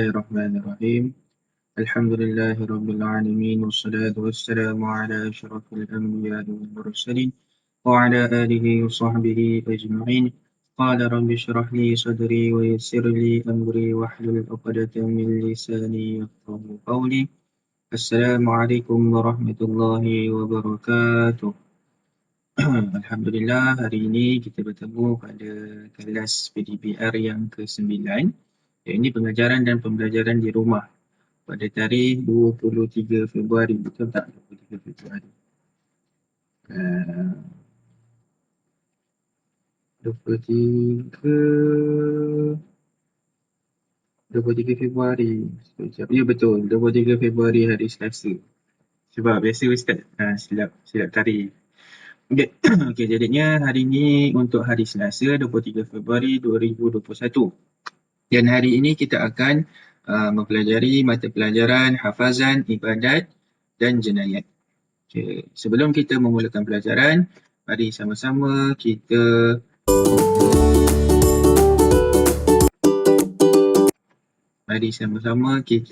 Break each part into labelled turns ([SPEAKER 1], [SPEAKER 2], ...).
[SPEAKER 1] Bismillahirrahmanirrahim. Alhamdulillahirabbil alamin wassalatu wassalamu ala asyrafil anbiya'i wal mursalin wa ala alihi wa sahbihi ajma'in. Qala rabbi shrah li sadri wa yassir li amri wahlul 'uqdatam min lisani yafqahu qawli. Assalamualaikum warahmatullahi wabarakatuh. Alhamdulillah, hari ini kita bertemu pada kelas PDPR yang ke-9. Ini pengajaran dan pembelajaran di rumah pada tarikh 23 Februari. Betul tak? 23 Februari. 23 Februari. Sekejap. Ya betul, 23 Februari hari Selasa. Sebab biasa Ustaz silap tarikh. Okay. Okay, jadinya hari ini untuk hari Selasa 23 Februari 2021. Dan hari ini kita akan mempelajari mata pelajaran hafazan, ibadat dan jenayat. Okay. Sebelum kita memulakan pelajaran, mari sama-sama kita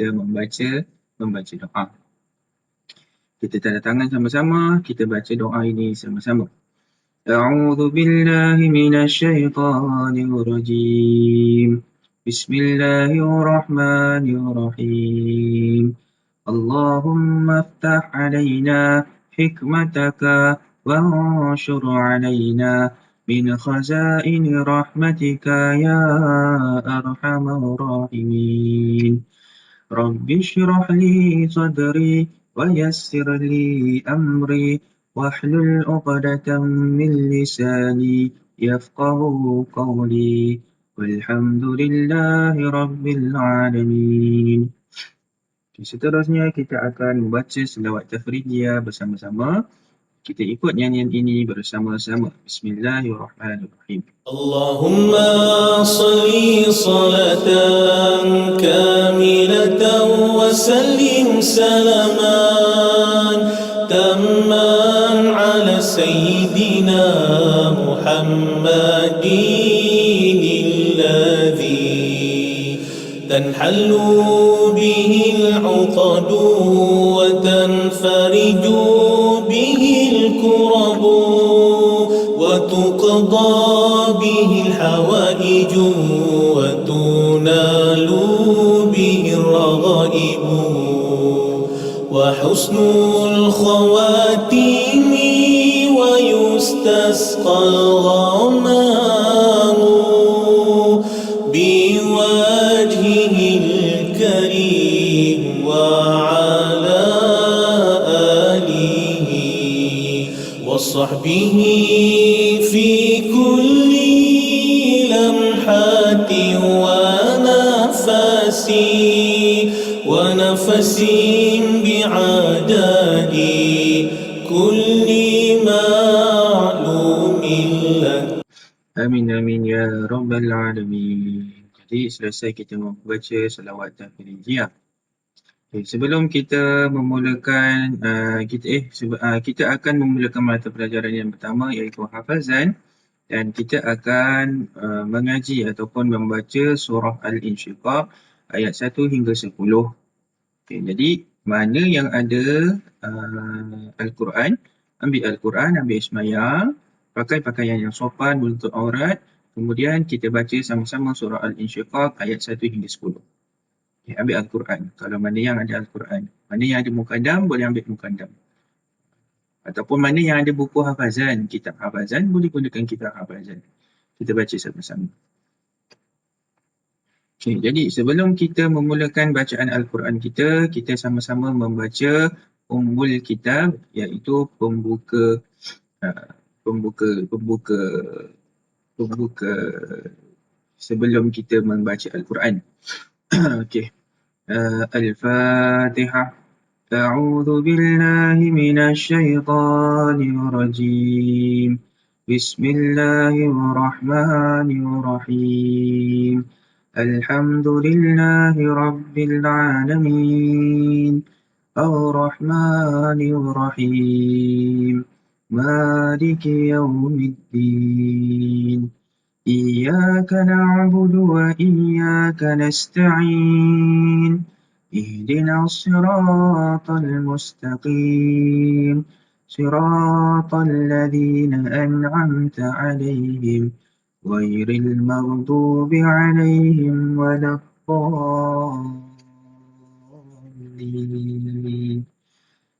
[SPEAKER 1] membaca doa. Kita tanda tangan sama-sama, kita baca doa ini sama-sama. A'udzu billahi minasy syaithanir rajim. Bismillahirrahmanirrahim. Allahumma aftah 'alaina hikmataka wanshur 'alaina min khazaini rahmatika ya arhamar rahimin. Rabbi shrah li sadri wa yassir li amri wahlul 'uqdatam min lisani yafqahu qawli. Walhamdulillahi rabbil alamin. Seterusnya kita akan membaca selawat tafridiyah bersama-sama. Kita ikut nyanyian ini bersama-sama. Bismillahirrahmanirrahim.
[SPEAKER 2] Allahumma salli salatan kamilatan wa sallim salaman tamman ala sayyidina Muhammadin alladhi tanhallu bihi al-'uqadu wa tanfariju bihi al-kurabu وتقضى به الحوائج وتنال به الرغائب وحسن الخواتيم ويستسقى الغمام بوجهه الكريم وعلى آله وصحبه في كل لمحة ونفس بعدد كل معلوم لك.
[SPEAKER 1] Amin amin ya rabbal alamin. Jadi selesai kita membaca selawat tafridiyah. Okay, sebelum kita memulakan kita akan memulakan mata pelajaran yang pertama iaitu hafazan, dan kita akan mengaji ataupun membaca surah Al-Insyiqaq ayat 1 hingga 10. Okay, jadi mana yang ada Al-Quran, ambil ismayah, pakai pakaian yang sopan menutup aurat, kemudian kita baca sama-sama surah Al-Insyiqaq ayat 1 hingga 10. Okay, ambil Al-Quran. Kalau mana yang ada Al-Quran. Mana yang ada mukadam, boleh ambil mukadam. Ataupun mana yang ada buku hafazan, kitab hafazan, boleh gunakan kitab hafazan. Kita baca sama-sama. Okay, jadi sebelum kita memulakan bacaan Al-Quran kita sama-sama membaca ummul kitab, iaitu pembuka sebelum kita membaca Al-Quran. Okay. Al-Fatihah. A'udzu billahi minasy syaithanir rajim. Bismillahirrahmanirrahim. Alhamdulillahi rabbil alamin. Ar-Rahmanir Rahim. Maliki yaumiddin. إياك نعبد وإياك نستعين اهدنا الصراط المستقيم صراط الذين أنعمت عليهم غير المغضوب عليهم ولا الضالين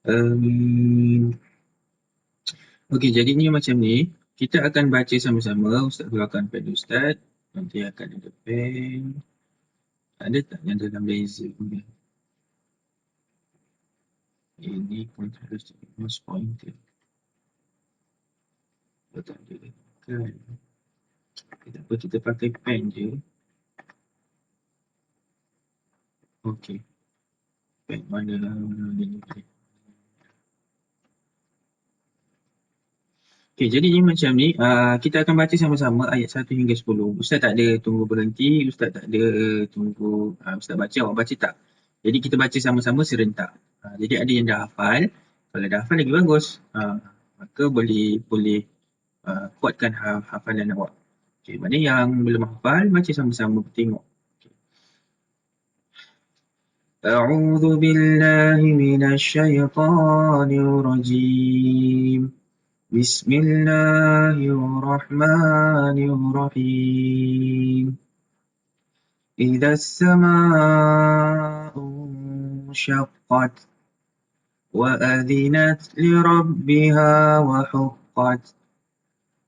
[SPEAKER 1] آمين. Okey, jadinya macam ni. Kita akan baca sama-sama. Ustaz keluarkan pen Ustaz. Nanti akan ada pen. Ada tak yang dalam laser punya? Ini contrast mouse pointer. Oh, tak ada. Kan. Tak apa, kita pakai pen je. Okey. Pen mana ni? Okey, jadinya macam ni. Kita akan baca sama-sama ayat 1 hingga 10. Ustaz tak ada tunggu berhenti. Ustaz tak ada tunggu Ustaz baca, awak baca tak? Jadi kita baca sama-sama serentak. Jadi ada yang dah hafal. Kalau dah hafal lagi bagus. Maka boleh kuatkan hafalan awak. Okey, mana yang belum hafal, baca sama-sama, tengok. Okay. A'udzu billahi minasyaitonir rajim. Bismillahirrahmanirrahim. إذا السماء انشقت وأذنت لربها وحقت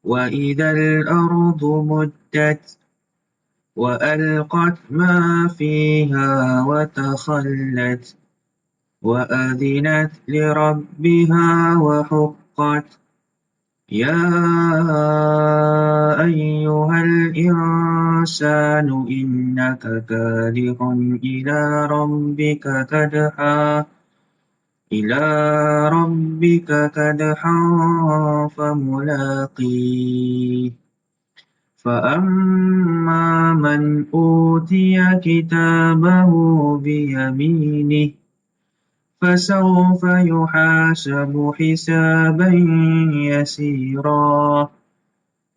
[SPEAKER 1] وإذا الأرض مدت وألقت ما فيها وتخلت وأذنت لربها وحقت يا أيها الإنسان إنك كادح إلى ربك كدحا فملاقيه فأما من أوتي كتابه بيمينه فسوف يحاسب حسابا يسيرا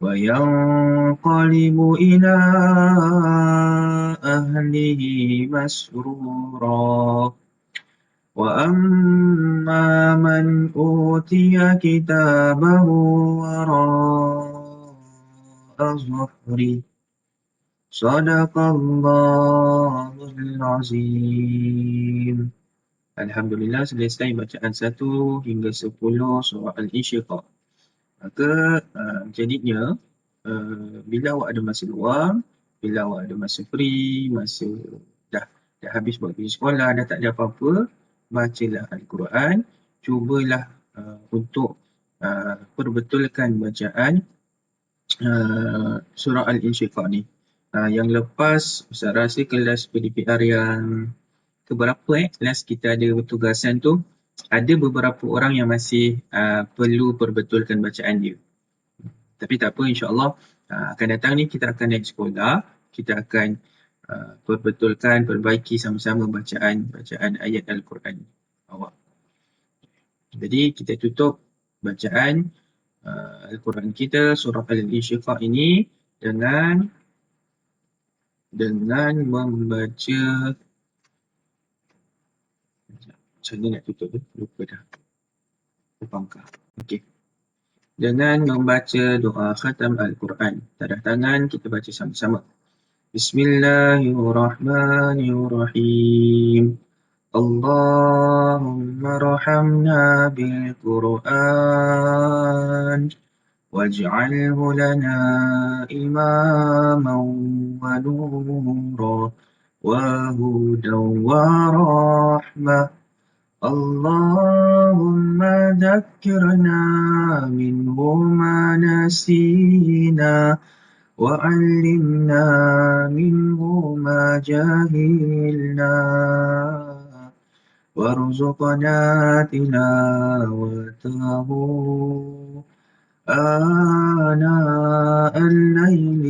[SPEAKER 1] وينقلب إلى أهله مسرورا وأما من أوتي كتابه وراء ظهره صدق الله العظيم. Alhamdulillah, selesai bacaan 1 hingga 10 surah Al-Insyiqaq. Maka jadinya bila awak ada masa luang, bila awak ada masa free, masa dah habis buat kerja sekolah, dah tak ada apa-apa, bacalah Al-Quran, cubalah untuk perbetulkan bacaan surah Al-Insyiqaq ni. Yang lepas, Ustaz rasa kelas PDPR yang keberapa kelas kita ada tugasan tu, ada beberapa orang yang masih perlu perbetulkan bacaan dia. Tapi tak apa, insyaAllah akan datang ni kita akan naik sekolah, kita akan perbetulkan, perbaiki sama-sama bacaan ayat Al-Quran awak. Jadi kita tutup bacaan Al-Quran kita, surah Al-Insyiqaq ini dengan membaca. Macam mana nak tutup tu? Lupa dah. Pangkah. Okey. Dengan membaca doa khatam Al-Quran. Tadah tangan, kita baca sama-sama. Bismillahirrahmanirrahim. Allahumma rahamna bil-Quran waj'alhu lana imaman wa nura wa hudan wa rahmah. اللهم ذكرنا منه ما نسينا وعلمنا منه ما جهلنا وارزقنا تلاوته آناء الليل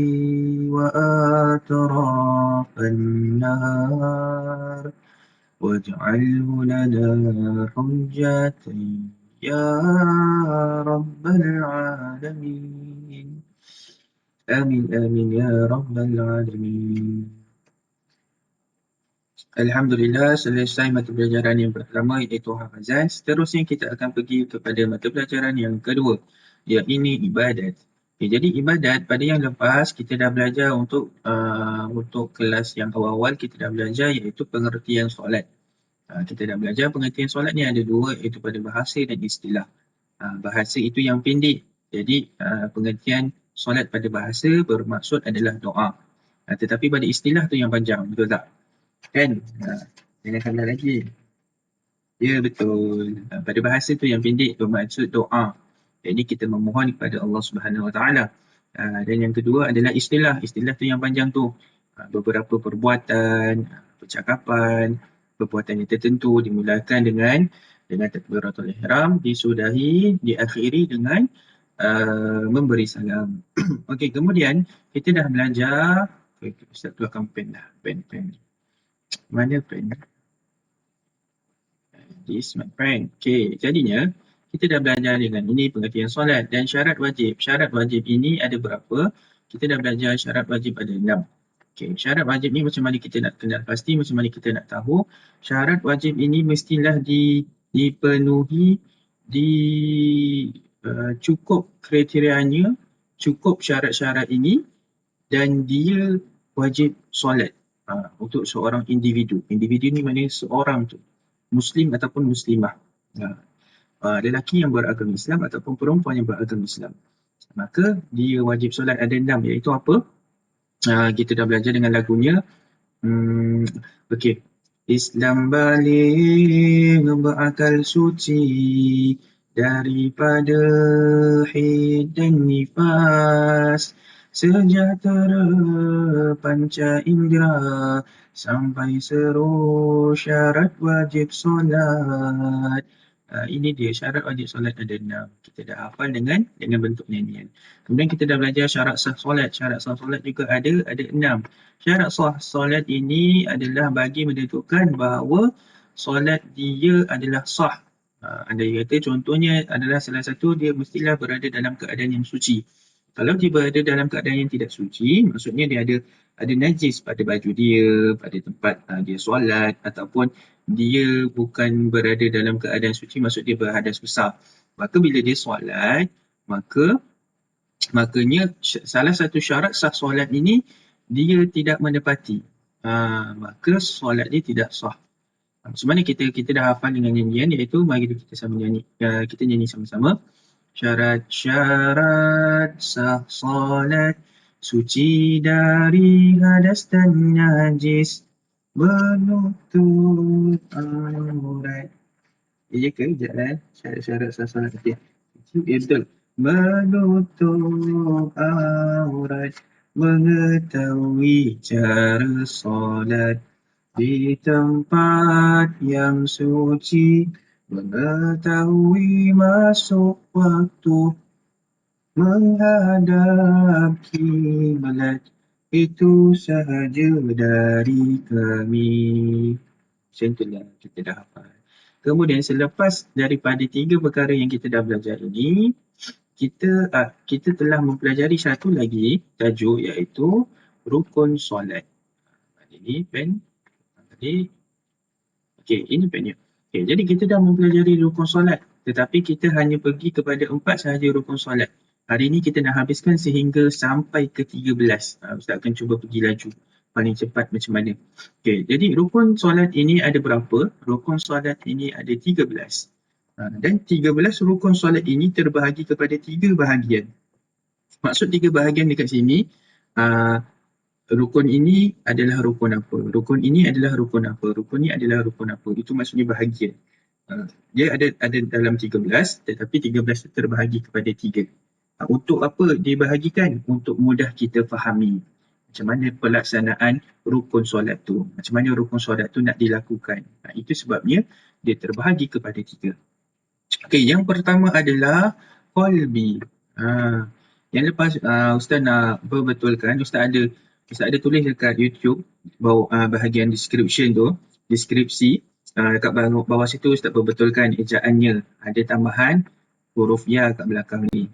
[SPEAKER 1] وآطراف النهار واجعله لنا حجة يا رب العالمين. Amin amin ya rabbal alamin. Alhamdulillah, selesai mata pelajaran yang pertama iaitu hafazan. Seterusnya kita akan pergi kepada mata pelajaran yang kedua, iaitu ibadat. Okay, jadi ibadat pada yang lepas kita dah belajar untuk kelas yang awal-awal kita dah belajar iaitu pengertian solat. Kita dah belajar pengertian solat ni ada dua iaitu pada bahasa dan istilah. Bahasa itu yang pendek. Jadi pengertian solat pada bahasa bermaksud adalah doa. Tetapi pada istilah tu yang panjang, betul tak? Kan? Jangan salah lagi. Ya, betul. Pada bahasa tu yang pendek bermaksud doa. Jadi kita memohon kepada Allah Subhanahu Wa Taala. Dan yang kedua adalah istilah. Istilah tu yang panjang tu. Beberapa perbuatan, percakapan, perbuatan yang tertentu dimulakan dengan takbiratul ihram, disudahi, diakhiri dengan memberi salam. Okey, kemudian kita dah belajar. Okay, Ustaz keluarkan pen dah. Pen. Mana pen? This my friend. Okay, jadinya kita dah belajar dengan ini pengertian solat dan syarat wajib. Syarat wajib ini ada berapa? Kita dah belajar syarat wajib ada 6. Okay, syarat wajib ni macam mana kita nak kenal pasti, macam mana kita nak tahu. Syarat wajib ini mestilah dipenuhi, cukup kriterianya, cukup syarat-syarat ini dan dia wajib solat untuk seorang individu. Individu ni maknanya seorang tu. Muslim ataupun Muslimah. Lelaki yang beragama Islam ataupun perempuan yang beragama Islam. Maka dia wajib solat ada 6 iaitu apa? Kita dah belajar dengan lagunya. Okey. Islam balik berakal suci daripada hid dan nifas, sejahtera panca indera sampai seru syarat wajib solat. Ini dia syarat wajib solat ada 6. Kita dah hafal dengan bentuk nyanyian. Kemudian kita dah belajar syarat sah solat. Syarat sah solat juga ada 6. Syarat sah solat ini adalah bagi menentukan bahawa solat dia adalah sah. Andai kata contohnya adalah salah satu dia mestilah berada dalam keadaan yang suci. Kalau dia berada dalam keadaan yang tidak suci, maksudnya dia ada najis pada baju dia, pada tempat dia solat ataupun dia bukan berada dalam keadaan suci, maksud dia berhadas besar. Maka bila dia solat, makanya salah satu syarat sah solat ini dia tidak menepati. Maka solat dia tidak sah. Macam mana kita dah hafal dengan nyanyian iaitu mari kita sama nyanyi. Kita nyanyi sama-sama. Syarat-syarat sah solat suci dari hadas dan najis, menutup aurat. Ya ke? Jalan. Syarat-syarat sah solat. Okay. Ya betul. Menutup aurat, mengetahui cara solat di tempat yang suci, mengetahui masuk waktu, menghadap kiblat, itu sahaja dari kami. Macam itulah kita dah hafal. Kemudian selepas daripada 3 perkara yang kita dah belajar ini, kita telah mempelajari satu lagi tajuk iaitu rukun solat. Ini pen. Okey, ini pennya. Okey, jadi kita dah mempelajari rukun solat, tetapi kita hanya pergi kepada 4 sahaja rukun solat. Hari ini kita nak habiskan sehingga sampai ke 13. Ustaz akan cuba pergi laju paling cepat macam mana. Okey, jadi rukun solat ini ada berapa? Rukun solat ini ada 13. Dan 13 rukun solat ini terbahagi kepada 3 bahagian. Maksud 3 bahagian dekat sini, rukun ini adalah rukun apa? Rukun ini adalah rukun apa? Rukun ini adalah rukun apa? Itu maksudnya bahagian. Dia ada dalam 13 tetapi 13 terbahagi kepada 3. Untuk apa dibahagikan? Untuk mudah kita fahami macam mana pelaksanaan rukun solat tu. Macam mana rukun solat tu nak dilakukan. Itu sebabnya dia terbahagi kepada 3. Okey, yang pertama adalah qalbi. Yang lepas Ustaz nak berbetulkan, Ustaz ada tulis dekat YouTube bahagian description tu, deskripsi dekat bawah situ Ustaz berbetulkan ejaannya. Ada tambahan huruf ya kat belakang ni.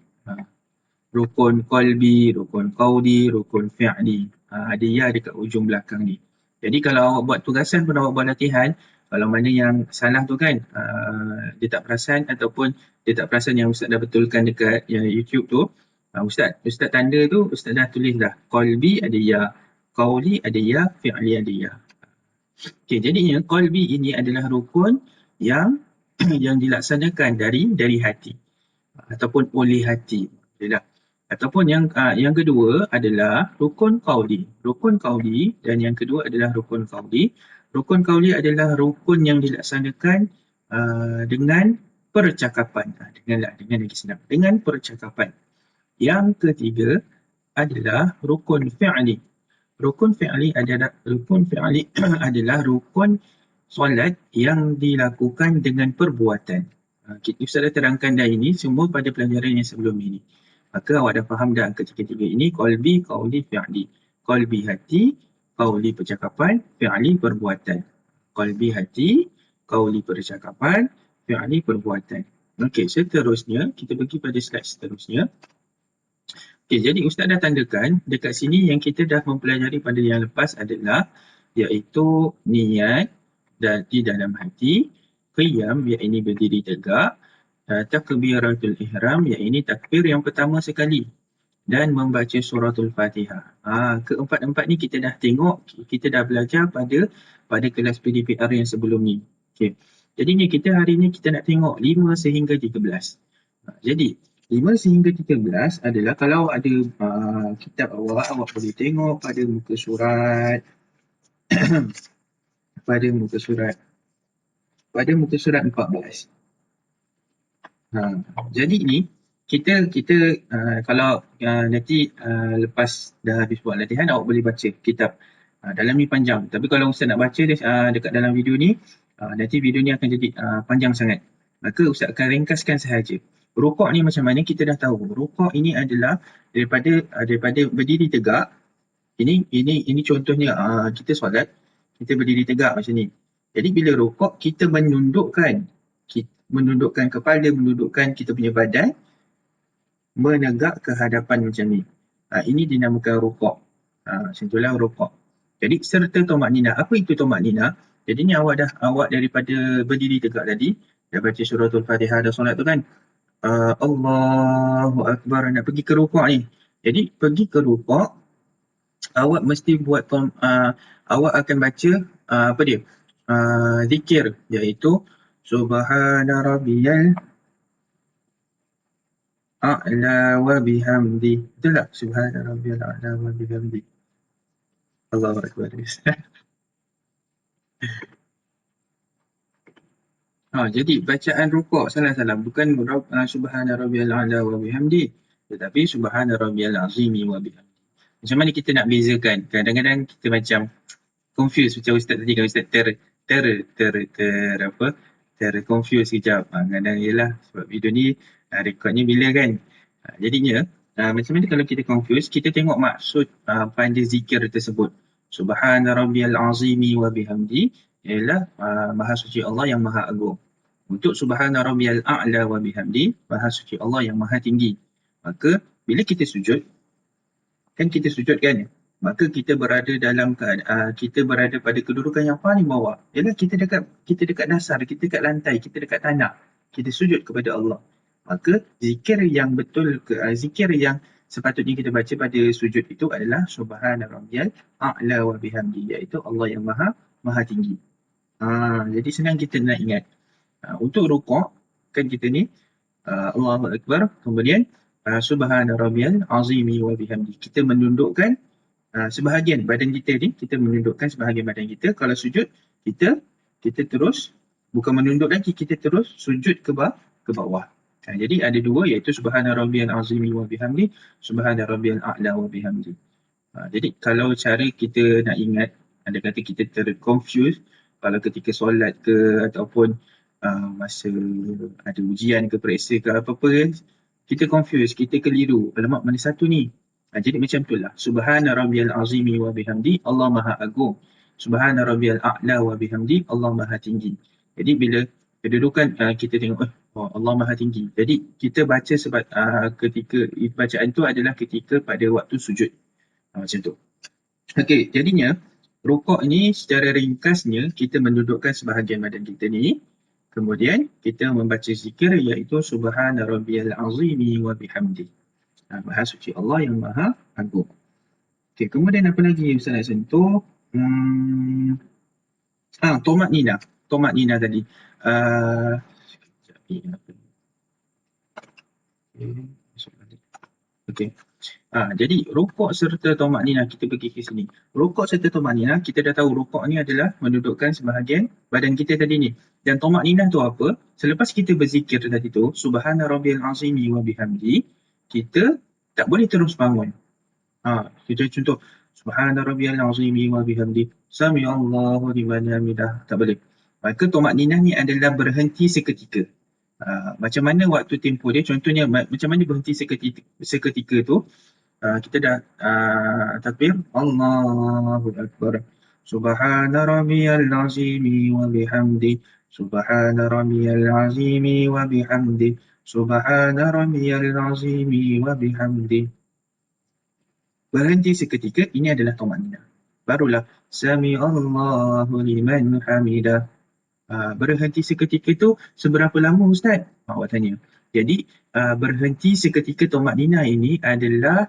[SPEAKER 1] rukun qalbi, rukun qawli, rukun fi'li. Ada ya dekat ujung belakang ni. Jadi kalau awak buat tugasan pun awak buat latihan, kalau mana yang salah tu kan, dia tak perasan ataupun dia tak perasan yang Ustaz dah betulkan dekat YouTube tu, Ustaz tanda tu, Ustaz dah tulis dah. Qalbi ada ya, qawli ada ya, fi'li ada ya. Okey, jadinya qalbi ini adalah rukun yang yang dilaksanakan dari hati ataupun oleh hati. Yalah. Ataupun yang kedua adalah rukun qauli. Rukun qauli dan yang kedua adalah rukun qauli. Rukun qauli adalah rukun yang dilaksanakan dengan percakapan. Dengan lagi senang. Dengan percakapan. Yang ketiga adalah rukun fi'li. Rukun fi'li adalah rukun solat yang dilakukan dengan perbuatan. Ustaz dah terangkan dah ini semua pada pelajaran yang sebelum ini. Maka awak dah faham dah ketiga-tiga ini, qalbi, qawli, fi'li. Qalbi hati, qawli percakapan, fi'li perbuatan. Qalbi hati, qawli percakapan, fi'li perbuatan. Okey, seterusnya kita pergi pada slide seterusnya. Okey, jadi Ustaz dah tandakan dekat sini yang kita dah mempelajari pada yang lepas adalah iaitu niat dan di dalam hati, qiyam iaitu berdiri tegak, takbiratul ihram iaitu takbir yang pertama sekali dan membaca suratul Fatihah. Keempat-empat ni kita dah tengok, kita dah belajar pada kelas PDPR yang sebelum ni. Okey. Jadinya kita hari ni kita nak tengok 5 sehingga 13. Jadi 5 sehingga 13 adalah kalau ada kitab awak boleh tengok pada muka surat pada muka surat 14. Jadi ni kita kalau nanti lepas dah habis buat latihan awak boleh baca kitab. Dalam ni panjang, tapi kalau Ustaz nak baca dekat dalam video ni, nanti video ni akan jadi panjang sangat. Maka Ustaz akan ringkaskan sahaja. Rukuk ni macam mana kita dah tahu. Rukuk ini adalah daripada berdiri tegak. Ini contohnya kita solat, kita berdiri tegak macam ni. Jadi bila rukuk kita menundukkan kepala, menundukkan kita punya badan menegak ke hadapan macam ni. Ini dinamakan rukuk. Macam itulah rukuk. Jadi serta tumakninah. Apa itu tumakninah? Jadi ni awak daripada berdiri tegak tadi, dah baca suratul Fatihah, dah solat tu kan. Allahu Akbar, nak pergi ke rukuk ni. Jadi pergi ke rukuk, awak mesti buat awak akan baca zikir, iaitu Subhana rabbiyal a'la wa bihamdi. Betul tak? Subhana rabbiyal a'la wa bihamdi. Allahu Akbar. Jadi bacaan rukuk salah. Bukan Subhana rabbiyal a'la wa bihamdi, tetapi Subhana rabbiyal azimi wa bihamdi. Macam mana kita nak bezakan? Kadang-kadang kita macam confused macam Ustaz tadi kan, Ustaz confused sekejap. Kadang ialah sebab video ni rekodnya bila kan. Jadinya macam mana kalau kita confused, kita tengok maksud pada zikir tersebut. Subhana rabbiyal azimi wa bihamdi ialah Maha Suci Allah yang Maha Agung. Untuk Subhana rabbiyal a'la wa bihamdi, Maha Suci Allah yang Maha Tinggi. Maka bila kita sujud, maka kita berada dalam kita berada pada kedudukan yang paling bawah. Ialah kita dekat dasar, kita dekat lantai, kita dekat tanah. Kita sujud kepada Allah. Maka zikir yang betul, zikir yang sepatutnya kita baca pada sujud itu adalah Subhana rabbiyal a'la wa bihamdi, iaitu Allah yang Maha Tinggi. Jadi senang kita nak ingat. Untuk rukuk kan kita ni Allahu Akbar, kemudian Subhana rabbiyal azimi wa bihamdi. Kita menundukkan sebahagian badan kita ni, kita menundukkan sebahagian badan kita. Kalau sujud, kita terus bukan menunduk lagi, kita terus sujud ke bawah. Jadi ada dua, iaitu Subhana rabbiyal azimi wa bihamdi, Subhana rabbiyal a'la wa bihamdi. Jadi kalau cara kita nak ingat, ada kata kita terconfuse kalau ketika solat ke ataupun masa ada ujian ke, periksa ke apa-apa kan, kita confuse, kita keliru. Alamak, mana satu ni? Jadi macam itulah. Subhana rabbiyal azimi wa bihamdi, Allah Maha Agung. Subhana rabbiyal a'la wa bihamdi, Allah Maha Tinggi. Jadi bila kedudukan kita tengok, Oh, Allah Maha Tinggi. Jadi kita baca sebab ketika bacaan tu adalah ketika pada waktu sujud. Macam tu. Okey, jadinya rukuk ni secara ringkasnya kita mendudukkan sebahagian badan kita ni. Kemudian kita membaca zikir iaitu Subhana Rabbiyal Azimi wa bihamdi. Maha suci Allah yang Maha Agung. Okey, kemudian apa lagi Ustaz nak sentuh? Tomak Nina. Tomak Nina tadi. Sekejap ni apa ni? Okey. Jadi rukuk serta tomak nina, kita pergi ke sini. Rukuk serta tomak nina, kita dah tahu rukuk ni adalah mendudukkan sebahagian badan kita tadi ni. Dan tomak nina tu apa? Selepas kita berzikir tadi tu, Subhana Rabbiyal Azimi wa bihamdi, kita tak boleh terus bangun. Kita contoh, Subhana Rabbiyal Azimi wa bihamdi, Sami'allahu liman hamidah. Tak boleh. Maka tomak nina ni adalah berhenti seketika. Macam mana waktu tempoh dia, contohnya macam mana berhenti seketika tu, kita dah takbir, Allahu Akbar, Subhana Rabbiyal Azimi wa bihamdi, Subhana Rabbiyal Azimi wa bihamdi, Subhana Rabbiyal Azimi wa bihamdi. Berhenti seketika, ini adalah tomakninah. Barulah Sami'allahu liman hamidah. Berhenti seketika tu seberapa lama Ustaz? Awak tanya. Jadi berhenti seketika tomak nina ini adalah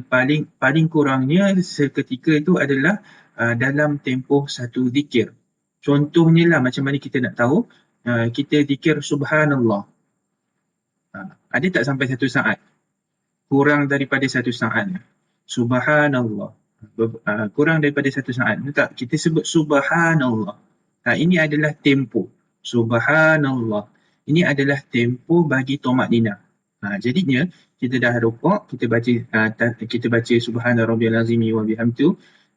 [SPEAKER 1] paling kurangnya seketika itu adalah dalam tempoh satu zikir. Contohnya lah macam mana kita nak tahu, kita zikir Subhanallah. Ada tak sampai 1 saat? Kurang daripada 1 saat. Subhanallah. Kurang daripada 1 saat. Tak, kita sebut Subhanallah. Ini adalah tempo. Subhanallah. Ini adalah tempo bagi tomak nina. Jadinya kita dah rukuk, kita baca Subhana Rabbiyal Azimi wa bihamdi,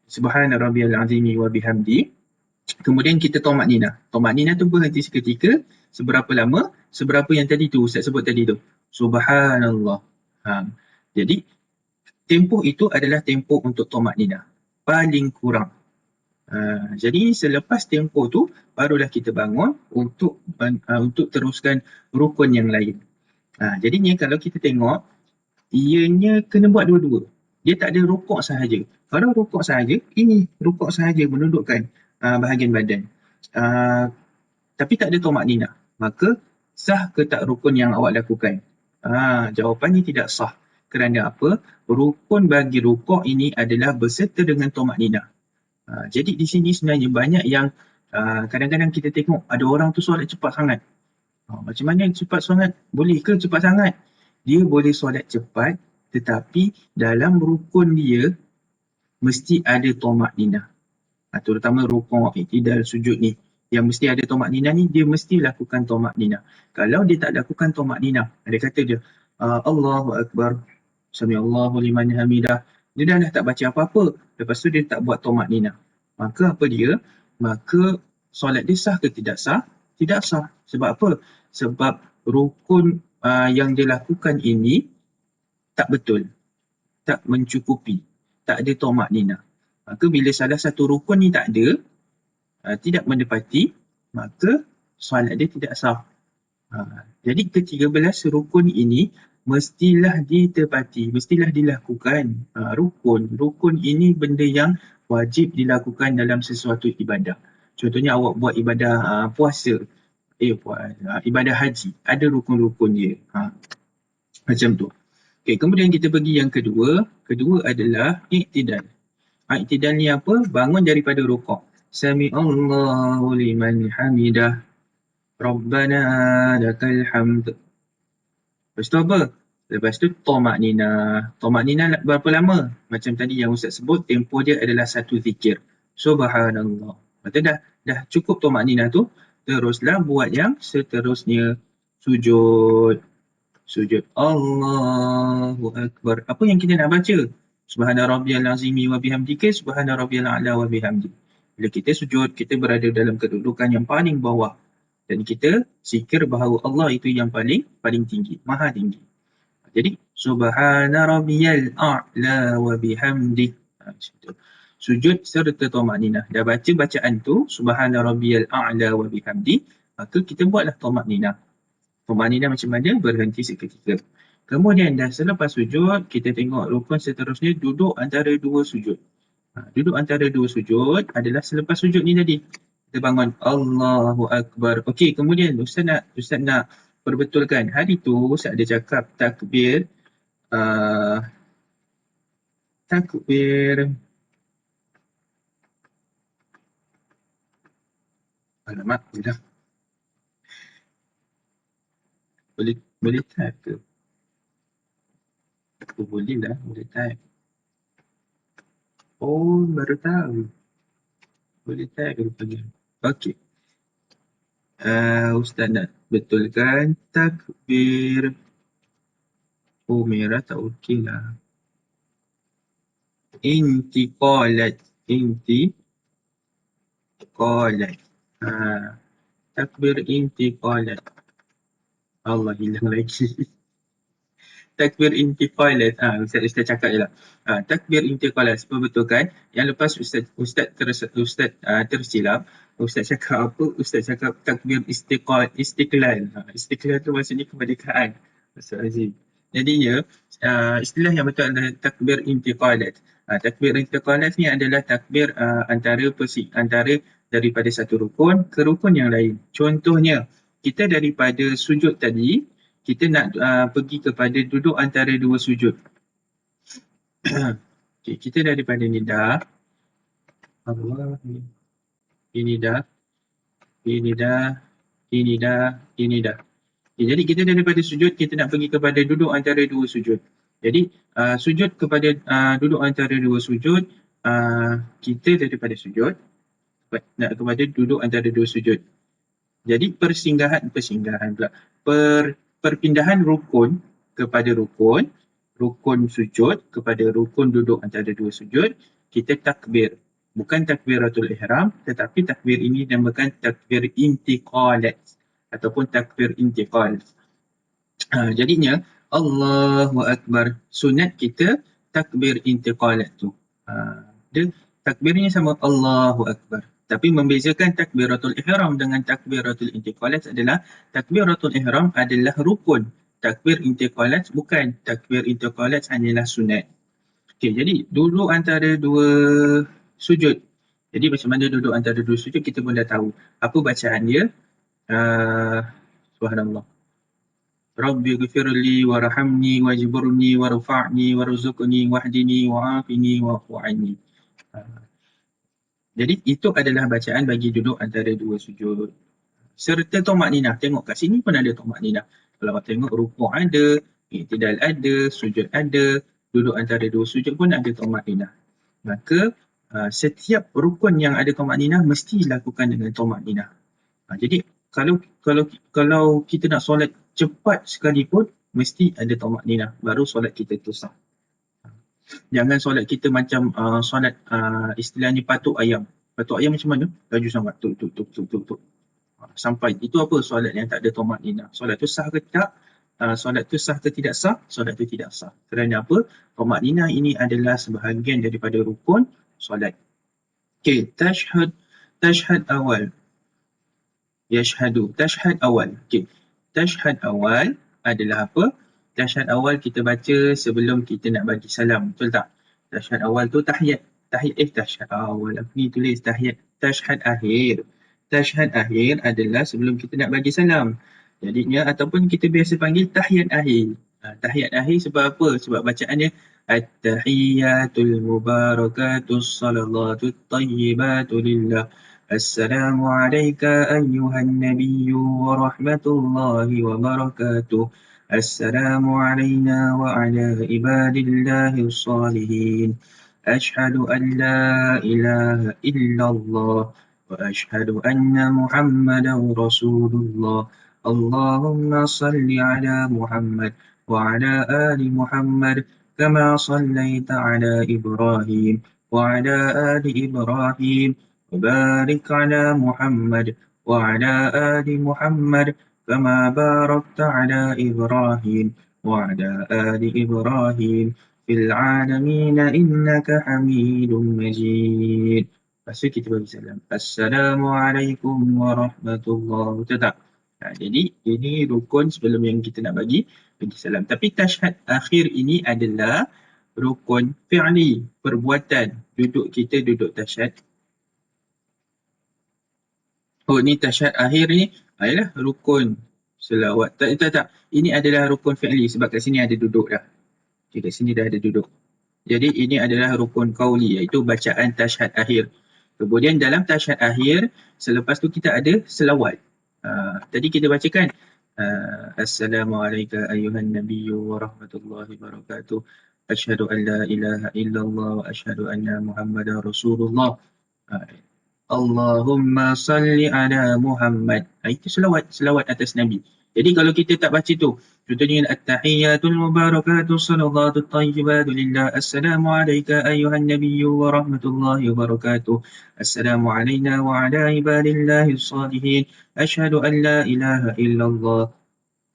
[SPEAKER 1] Subhana Rabbiyal Azimi wa bihamdi. Kemudian kita tomak nina. Tomak nina tu berhenti seketika. Seberapa lama? Seberapa yang tadi tu Ustaz sebut tadi tu. Subhanallah. Jadi tempoh itu adalah tempoh untuk tomak nina. Paling kurang. Jadi selepas tempoh tu barulah kita bangun untuk teruskan rukun yang lain. Jadinya kalau kita tengok, ianya kena buat dua-dua. Dia tak ada rukuk sahaja. Kalau rukuk sahaja, ini rukuk sahaja menundukkan bahagian badan. Tapi tak ada tomak nina. Maka sah ke tak rukun yang awak lakukan? Jawapannya tidak sah. Kerana apa? Rukun bagi rukuk ini adalah berserta dengan tomak nina. Jadi di sini sebenarnya banyak yang kadang-kadang kita tengok ada orang tu solat cepat sangat. Macam mana cepat sangat? Boleh ke cepat sangat? Dia boleh solat cepat tetapi dalam rukun dia mesti ada tomak nina. Terutama rukun i'tidal sujud ni. Yang mesti ada tomak nina ni, dia mesti lakukan tomak nina. Kalau dia tak lakukan tomak nina, ada kata dia Allahu Akbar, Sami'allahu liman hamidah, dia dah tak baca apa-apa. Lepas tu dia tak buat tomak nina. Maka apa dia? Maka solat dia sah ke tidak sah? Tidak sah. Sebab apa? Sebab rukun yang dia lakukan ini tak betul. Tak mencukupi. Tak ada tomak nina. Maka bila salah satu rukun ni tak ada, tidak mendepati, maka solat dia tidak sah. Jadi ke-13 rukun ini mestilah ditepati, mestilah dilakukan. Rukun ini benda yang wajib dilakukan dalam sesuatu ibadah. Contohnya awak buat ibadah puasa, ibadah haji, ada rukun-rukun dia. Macam tu. Okay, kemudian kita pergi yang kedua. Kedua adalah i'tidal. I'tidal ni apa? Bangun daripada rukuk. Sami'allahu liman hamidah, Rabbana lakal hamd. Lepas tu apa? Lepas tu tomak nina. Tomak nina berapa lama? Macam tadi yang Ustaz sebut, tempoh dia adalah satu zikir. Subhanallah. Lepas tu dah cukup tomak nina tu, teruslah buat yang seterusnya. Sujud. Sujud. Allahu Akbar. Apa yang kita nak baca? Subhana Rabbiyal Azimi wa bihamdi ke Subhana Rabbiyal A'la wa bihamdi. Bila kita sujud, kita berada dalam kedudukan yang paling bawah. Dan kita zikir bahawa Allah itu yang paling tinggi, maha tinggi. Jadi Subhana Rabbiyal A'la wa bihamdi. Sujud serta tomak nina. Dah baca bacaan tu Subhana Rabbiyal A'la wa bihamdi, maka kita buatlah tomak nina. Tumaninah macam mana? Berhenti seketika. Kemudian dah selepas sujud, kita tengok rukun seterusnya duduk antara dua sujud. Duduk antara dua sujud adalah selepas sujud ni tadi. Kita bangun Allahu Akbar. Okey, kemudian Ustaz nak perbetulkan. Hari tu Ustaz ada cakap takbir uh, takbir alamak, dah. Boleh type ke? Boleh lah, boleh type. Oh, baru tahu. Boleh type rupanya. Okey. Ustaz nak betulkan takbir. Oh, merah tak okey lah. Intiqalat. Intiqalat. Takbir intiqalat. Allah, hilang lagi. Takbir intiqalat. Ustaz cakap je lah. Takbir intiqalat. Sebab betul kan? Yang lepas Ustaz tersilap. Ustaz cakap apa? Ustaz cakap takbir istiqlal. Istiqlal tu maksudnya kemerdekaan. Ustaz Aziz. Jadinya, istilah yang betul adalah takbir intiqalat. Takbir intiqalat ni adalah takbir antara daripada satu rukun ke rukun yang lain. Contohnya, kita daripada sujud tadi, kita nak pergi kepada duduk antara dua sujud. Okay, kita daripada ni dah. Allah, ini dah. Okay, jadi kita daripada sujud, kita nak pergi kepada duduk antara dua sujud. Jadi sujud kepada duduk antara dua sujud, kita daripada sujud nak kepada duduk antara dua sujud. Jadi perpindahan rukun kepada rukun sujud kepada rukun duduk antara dua sujud, kita takbir. Bukan takbiratul ihram, tetapi takbir ini dinamakan takbir intiqalat ataupun takbir intiqal. Jadinya Allahu Akbar. Sunat kita takbir intiqalat tu. Dia takbirnya sama Allahu Akbar. Tapi membezakan takbiratul ihram dengan takbiratul intiqalat adalah takbiratul ihram adalah rukun. Takbir intiqalat bukan. Takbir intiqalat hanyalah sunat. Okey, jadi duduk antara dua sujud. Jadi macam mana duduk antara dua sujud kita pun dah tahu. Apa bacaan dia? Subhanallah. Rabbi ghfirli warhamni wajburni warfa'ni warzuqni wahdini wa'afini wa'fu anni. Jadi itu adalah bacaan bagi duduk antara dua sujud. Serta tumakninah. Tengok kat sini pun ada tumakninah. Kalau tengok rukuk ada, i'tidal ada, sujud ada, duduk antara dua sujud pun ada tumakninah. Maka setiap rukun yang ada tumakninah mesti dilakukan dengan tumakninah. Jadi kalau kita nak solat cepat sekalipun, mesti ada tumakninah. Baru solat kita tu sah. Jangan solat kita macam solat istilahnya patuk ayam. Patuk ayam macam mana? Laju sangat. Tuk. Sampai. Itu apa? Solat yang tak ada tumakninah. Solat tu sah ke tak? Solat tu sah ke tidak sah? Solat tu tidak sah. Kerana apa? Tumakninah ini adalah sebahagian daripada rukun solat. Okey, tashhad awal. Yashhadu. Tashhad awal. Okey. Tashhad awal adalah apa? Tashhad awal kita baca sebelum kita nak bagi salam. Betul tak? Tashhad awal tu tahiyat. Tashhad awal. Aku ni tulis tahiyat. Tashhad akhir. Tashhad akhir adalah sebelum kita nak bagi salam. Jadinya ataupun kita biasa panggil tahiyat akhir. Tahiyat akhir sebab apa? Sebab bacaannya at-tahiyyatul mubarakatus salatut tayyibatu lillah. Assalamu alayka ayyuhan nabiyyu wa rahmatullahi wa barakatuh. Assalamu alayna wa ala ibadillahi salihin. Ashhadu an la ilaha illallah wa ashhadu anna Muhammadan Rasulullah. Allahumma salli ala Muhammad wa ala ali Muhammad kama sallaita ala Ibrahim wa ala ali Ibrahim. وبارك على محمد وعلى آل محمد كما باركت على إبراهيم وعلى آل إبراهيم في العالمين إنك حميد مجيد. Lepas tu kita bagi salam. Assalamualaikum warahmatullahi wabarakatuh. Betul tak? Jadi ini rukun sebelum yang kita nak bagi salam. Tapi tasyahud akhir ini adalah rukun fi'li, perbuatan. Duduk kita duduk tasyahud. Oh, ni tasyahud akhir ni adalah rukun selawat. Tak. Ini adalah rukun fi'li sebab kat sini ada duduk dah. Okay, kat sini dah ada duduk. Jadi ini adalah rukun qauli, iaitu bacaan tasyahud akhir. Kemudian dalam tasyahud akhir, selepas tu kita ada selawat. Tadi kita bacakan Assalamualaikum ayuhan nabiyyu wa rahmatullahi wabarakatuh. Asyhadu an la ilaha illallah wa asyhadu anna Muhammadar Rasulullah. Allahumma salli ala Muhammad. Itu selawat atas Nabi. Jadi kalau kita tak baca tu, contohnya at-tahiyyatul mubarakatus salawatut tayyibatu lillah. Assalamu alayka ayyuhan nabiyyu wa rahmatullahi wabarakatuh. Assalamu alayna wa ala ibadillahis salihin. Asyhadu an la ilaha illallah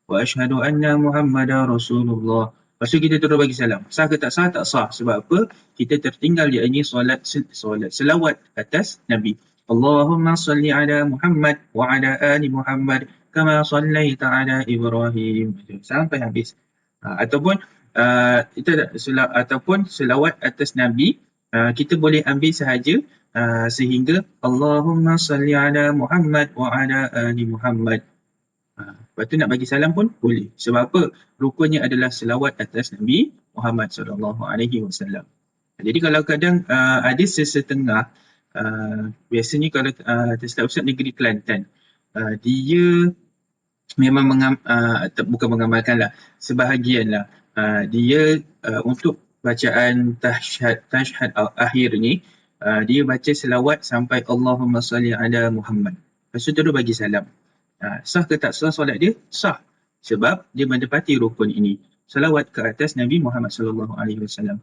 [SPEAKER 1] wa asyhadu anna Muhammadar Rasulullah. Lepas tu kita terus bagi salam. Sah ke tak sah? Tak sah. Sebab apa? Kita tertinggal dia ini solat selawat atas Nabi. Allahumma salli ala Muhammad wa ala ali Muhammad kama sallaita ala Ibrahim. Sampai habis. Ataupun ataupun selawat atas Nabi, kita boleh ambil sahaja sehingga Allahumma salli ala Muhammad wa ala ali Muhammad. Lepas tu nak bagi salam pun boleh. Sebab apa? Rukunnya adalah selawat atas Nabi Muhammad SAW. Jadi kalau kadang ada sesetengah, biasanya kalau tersilap Ustaz Negeri Kelantan, dia memang bukan mengamalkan lah, sebahagian lah. Dia untuk bacaan tasyahud akhir ni, dia baca selawat sampai Allahumma salli ala Muhammad. Lepas tu terus bagi salam. Sah ke tak sah solat dia? Sah. Sebab dia mendapati rukun ini. Selawat ke atas Nabi Muhammad SAW.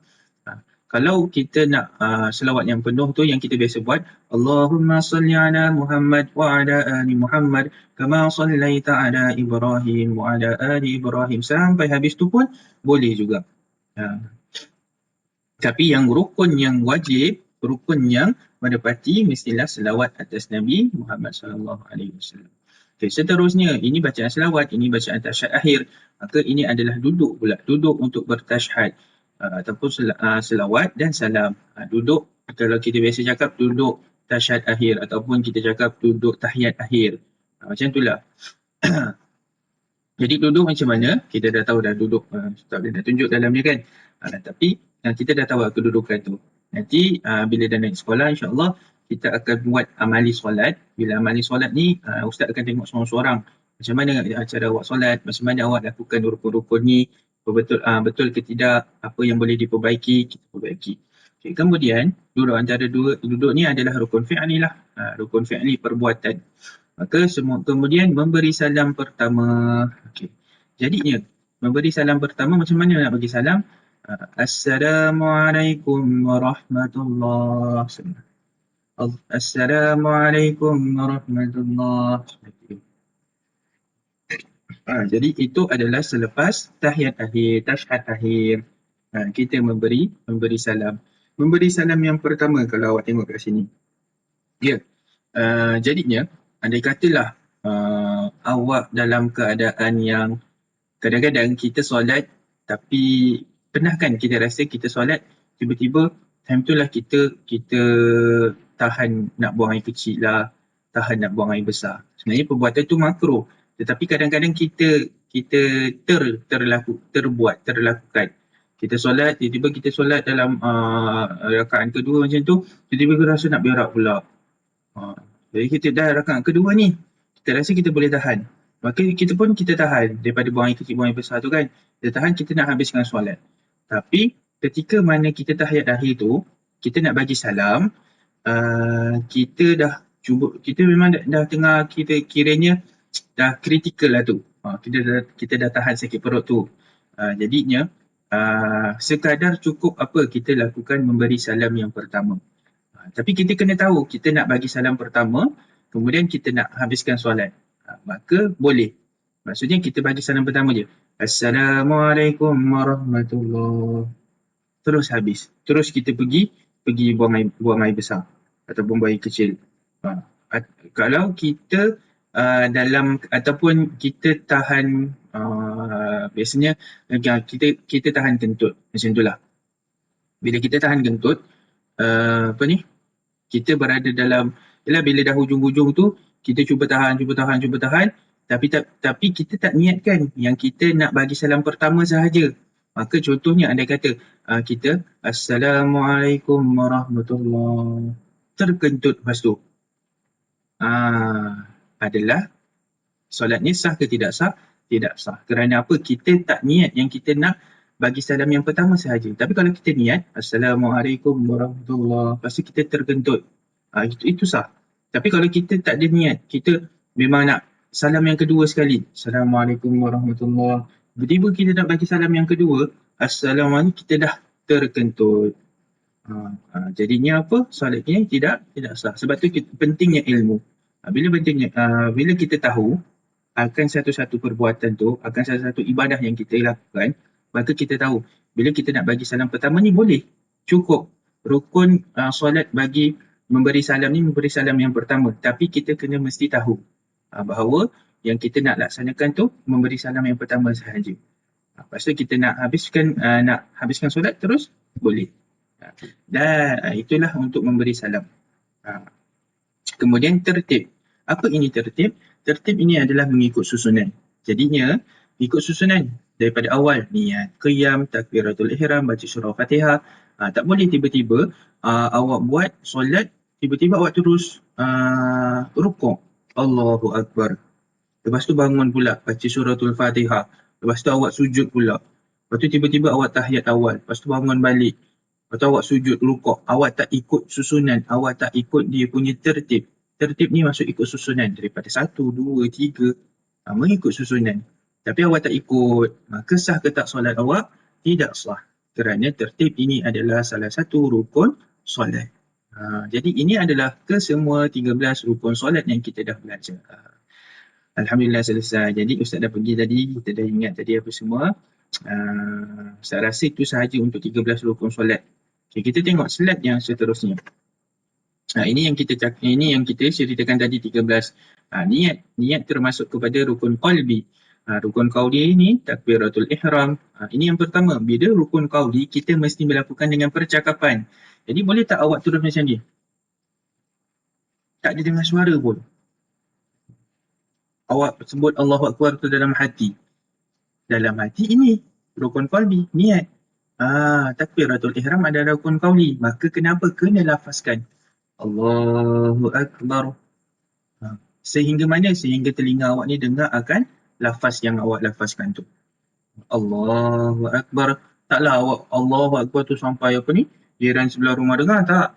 [SPEAKER 1] Kalau kita nak selawat yang penuh tu, yang kita biasa buat, Allahumma salli ala Muhammad wa ala ali Muhammad kama sallaita ala Ibrahim wa ala ali Ibrahim, sampai habis tu pun boleh juga. Tapi yang rukun yang wajib, rukun yang mendapati, mestilah selawat atas Nabi Muhammad SAW. Okay, seterusnya, ini bacaan selawat, ini bacaan tasyahud akhir. Maka ini adalah duduk pula. Duduk untuk bertasyahud. Ataupun selawat dan salam. Duduk, kalau kita biasa cakap duduk tasyahud akhir. Ataupun kita cakap duduk tahiyat akhir. Macam itulah. Jadi duduk macam mana? Kita dah tahu dah duduk. Tak boleh nak tunjuk dalam ni kan. Tapi kita dah tahu kedudukan tu. Nanti bila dah naik sekolah, insyaAllah kita akan buat amali solat. Bila amali solat ni, Ustaz akan tengok seorang-seorang macam mana cara awak solat, macam mana awak lakukan rukun-rukun ni, betul ke tidak, apa yang boleh diperbaiki, kita perbaiki. Okay, kemudian, duduk antara duduk ni adalah rukun fi'li lah. Rukun fi'li perbuatan. Maka kemudian memberi salam pertama. Okay. Jadinya, memberi salam pertama macam mana nak bagi salam? Assalamualaikum warahmatullahi wabarakatuh. Assalamualaikum warahmatullahi wabarakatuh. Jadi itu adalah selepas tahiyat akhir, tasyahud akhir. Kita memberi salam. Memberi salam yang pertama kalau awak tengok kat sini. Ya. Jadinya, andai katalah awak dalam keadaan yang kadang-kadang kita solat, tapi pernah kan kita rasa kita solat, tiba-tiba time tu lah kita tahan nak buang air kecil lah, tahan nak buang air besar. Sebenarnya perbuatan tu makruh. Tetapi kadang-kadang kita terlakukan. Kita solat, tiba-tiba kita solat dalam rakaat kedua macam tu, tiba-tiba kita rasa nak berak pula. Jadi kita dah rakaat kedua ni, kita rasa kita boleh tahan. Maka kita tahan daripada buang air kecil, buang air besar tu kan. Kita tahan, kita nak habiskan solat. Tapi ketika mana kita tahiyat akhir tu, kita nak bagi salam, kita memang dah tengah, kita kiranya dah kritikal lah tu. Kita dah tahan sakit perut tu. Jadinya, sekadar cukup apa kita lakukan memberi salam yang pertama. Tapi kita kena tahu, kita nak bagi salam pertama, kemudian kita nak habiskan solat. Maka boleh. Maksudnya kita bagi salam pertama je. Assalamualaikum warahmatullahi. Terus habis. Terus kita pergi buang air besar ataupun buang air kecil. Kalau kita dalam ataupun kita tahan biasanya kita tahan kentut macam itulah. Bila kita tahan kentut, kita berada dalam, yalah bila dah hujung-hujung tu kita cuba tahan, tapi kita tak niatkan yang kita nak bagi salam pertama sahaja. Maka contohnya andai kata kita Assalamualaikum warahmatullahi, terkentut lepas tu, adalah solatnya sah ke tidak sah? Tidak sah. Kerana apa? Kita tak niat yang kita nak bagi salam yang pertama sahaja. Tapi kalau kita niat Assalamualaikum warahmatullahi, lepas tu kita terkentut, itu sah. Tapi kalau kita tak ada niat, kita memang nak salam yang kedua sekali, Assalamualaikum warahmatullahi, tiba-tiba kita nak bagi salam yang kedua, Assalamualaikum, kita dah terkentut. Jadinya apa? Solatnya tidak sah. Sebab tu pentingnya ilmu. Bila kita tahu akan satu-satu perbuatan tu, akan satu-satu ibadah yang kita lakukan, maka kita tahu bila kita nak bagi salam pertama ni boleh, cukup. Rukun solat bagi memberi salam ni memberi salam yang pertama, tapi kita kena mesti tahu bahawa yang kita nak laksanakan tu memberi salam yang pertama sahaja. Lepas tu kita nak habiskan solat terus, boleh. Dan itulah untuk memberi salam. Kemudian tertib. Apa ini tertib? Tertib ini adalah mengikut susunan. Jadinya, ikut susunan daripada awal, niat, qiyam, takbiratul ihram, baca surah Fatihah. Tak boleh tiba-tiba awak buat solat, tiba-tiba awak terus rukuk, Allahu Akbar. Lepas tu bangun pula, baca suratul Fatihah. Lepas tu awak sujud pula. Lepas tu tiba-tiba awak tahiyat awal. Lepas tu bangun balik. Lepas tu awak sujud, rukuk. Awak tak ikut susunan. Awak tak ikut dia punya tertib. Tertib ni maksud ikut susunan. Daripada 1, 2, 3. Mengikut susunan. Tapi awak tak ikut. Maka sah ke tak solat awak? Tidak sah. Kerana tertib ini adalah salah satu rukun solat. Jadi ini adalah kesemua 13 rukun solat yang kita dah belajar. Alhamdulillah selesai. Jadi Ustaz dah pergi tadi, kita dah ingat tadi apa semua. Ustaz rasa itu sahaja untuk 13 rukun solat. Okay, kita tengok slide yang seterusnya. Ini yang kita ceritakan tadi 13. Niat termasuk kepada rukun qalbi. Rukun qauli ini takbiratul ihram. Ini yang pertama. Bila rukun qauli, kita mesti melakukan dengan percakapan. Jadi boleh tak awak terus macam ni? Tak ada dengar suara pun. Awak sebut Allahu Akbar tu dalam hati. Dalam hati ini rukun qalbi, niat. Takbiratul ihram adalah rukun qauli. Maka kenapa kena lafazkan Allahu Akbar? Sehingga mana? Sehingga telinga awak ni dengar akan lafaz yang awak lafazkan tu. Allahu Akbar. Taklah awak Allahu Akbar tu sampai apa ni, jiran sebelah rumah dengar, tak.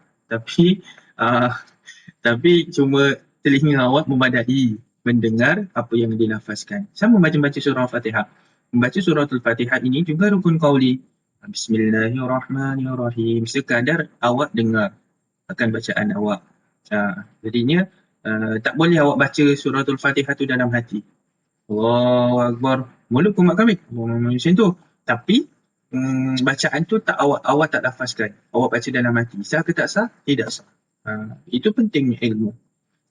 [SPEAKER 1] Tapi cuma telinga awak memadai mendengar apa yang dilafazkan. Sama macam baca surah Fatihah. Membaca surah Al-Fatihah ini juga rukun qauli. Bismillahirrahmanirrahim. Sekadar awak dengar akan bacaan awak. Jadinya tak boleh awak baca surah Al-Fatihah tu dalam hati. Allahu Akbar. Mulut pun mak kami. Macam tu. Tapi bacaan tu tak awak tak lafazkan. Awak baca dalam hati. Sah ke tak sah? Tidak sah. Itu pentingnya ilmu.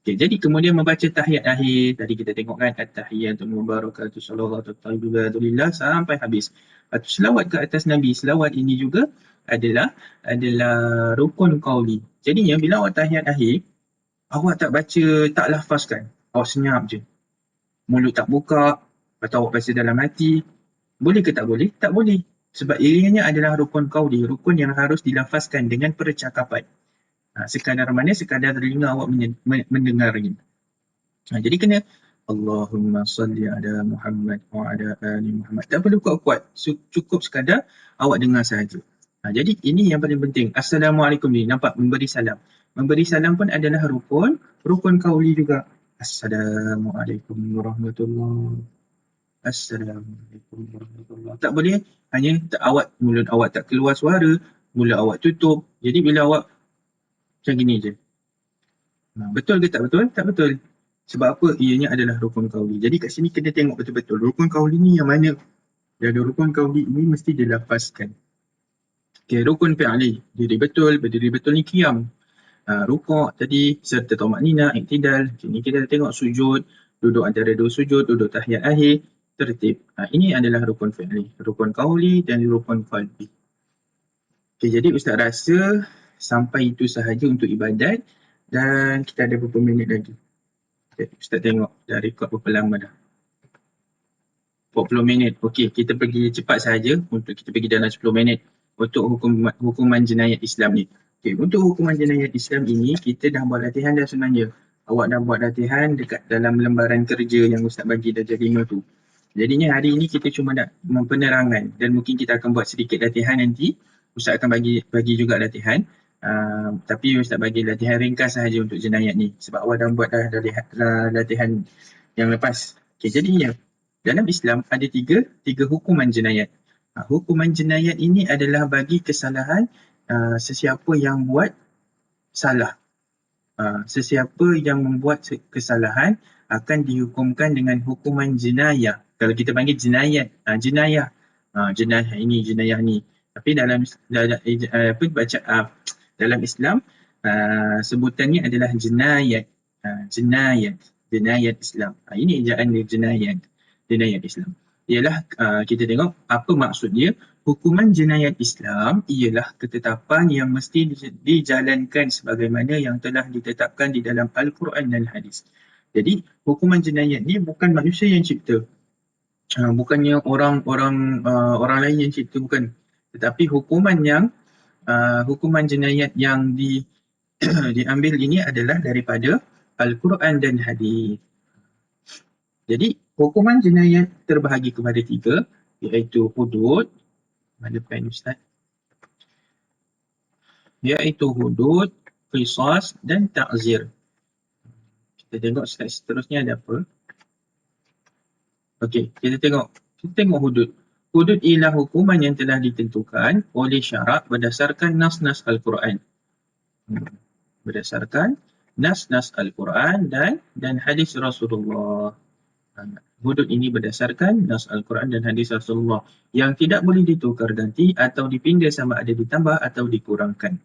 [SPEAKER 1] Okay, jadi kemudian membaca tahiyat akhir. Tadi kita tengok kan, at-tahiyatul mubarakatuh salawatu tayyibatu lillah sampai habis. Selawat ke atas Nabi. Selawat ini juga adalah rukun qauli. Jadinya bila awak tahiyat akhir, awak tak baca, tak lafazkan. Awak senyap je. Mulut tak buka, atau awak baca dalam hati. Boleh ke tak boleh? Tak boleh. Sebab ianya adalah rukun qauli, rukun yang harus dilafazkan dengan percakapan. Sekadar mana? Sekadar telinga awak mendengarnya. Jadi kena Allahumma salli ala Muhammad wa ala ali Muhammad. Tak perlu kuat-kuat. Cukup sekadar awak dengar sahaja. Jadi ini yang paling penting. Assalamualaikum ni. Nampak? Memberi salam. Memberi salam pun adalah rukun qauli juga. Assalamualaikum warahmatullahi. Assalamualaikum warahmatullahi. Tak boleh hanya mulut awak tak keluar suara, mulut awak tutup. Jadi bila awak macam gini je. Betul ke tak betul? Tak betul. Sebab apa? Ianya adalah rukun qauli. Jadi kat sini kena tengok betul-betul. Rukun qauli ni yang mana? Dan rukun qauli ini mesti dilafazkan. Okay, rukun fi'li. Berdiri betul ni qiyam. Rukuk tadi serta tamakninah, iktidal. Sini kita tengok sujud. duduk antara dua sujud, duduk tahiyat akhir, tertib. Ini adalah rukun fi'li, rukun qauli dan rukun qalbi. Okay, jadi Ustaz rasa sampai itu sahaja untuk ibadat dan kita ada beberapa minit lagi. Okay, Ustaz tengok dah rekod berapa lama dah. 40 minit. Okey, kita pergi cepat saja untuk kita pergi dalam 10 minit untuk hukuman jenayat Islam ni. Okey, untuk hukuman jenayat Islam ini kita dah buat latihan dah sebenarnya. Awak dah buat latihan dekat dalam lembaran kerja yang Ustaz bagi darjah 5 tu. Jadinya hari ini kita cuma nak penerangan dan mungkin kita akan buat sedikit latihan nanti. Ustaz akan bagi juga latihan. Tapi Ustaz bagi latihan ringkas sahaja untuk jenayat ni sebab awak dah buat dah latihan yang lepas. Okey, jadinya dalam Islam ada tiga hukuman jenayat. Hukuman jenayat ini adalah bagi kesalahan sesiapa yang buat salah. Sesiapa yang membuat kesalahan akan dihukumkan dengan hukuman jenayah. Kalau kita panggil jenayat, jenayah. Jenayah ini, jenayah ni. Tapi dalam Islam sebutannya adalah jenayat. Jenayat Islam. Ini ejaan dia jenayat Islam. Ialah kita tengok apa maksud dia. Hukuman jenayat Islam ialah ketetapan yang mesti dijalankan sebagaimana yang telah ditetapkan di dalam Al-Quran dan Hadis. Jadi hukuman jenayat ni bukan manusia yang cipta. Bukannya orang lain yang cipta, bukan. Tetapi hukuman jenayat yang diambil ini adalah daripada Al-Quran dan Hadis. Jadi hukuman jenayat terbahagi kepada 3, iaitu hudud. Mana pen Ustaz? Iaitu hudud, qisas dan ta'zir. Kita tengok slide seterusnya ada apa. Okey, kita tengok hudud. Hudud ialah hukuman yang telah ditentukan oleh syarak berdasarkan nas-nas Al-Quran. Berdasarkan nas-nas Al-Quran dan hadis Rasulullah. Hudud ini berdasarkan nas Al-Quran dan hadis Rasulullah yang tidak boleh ditukar ganti atau dipindah sama ada ditambah atau dikurangkan.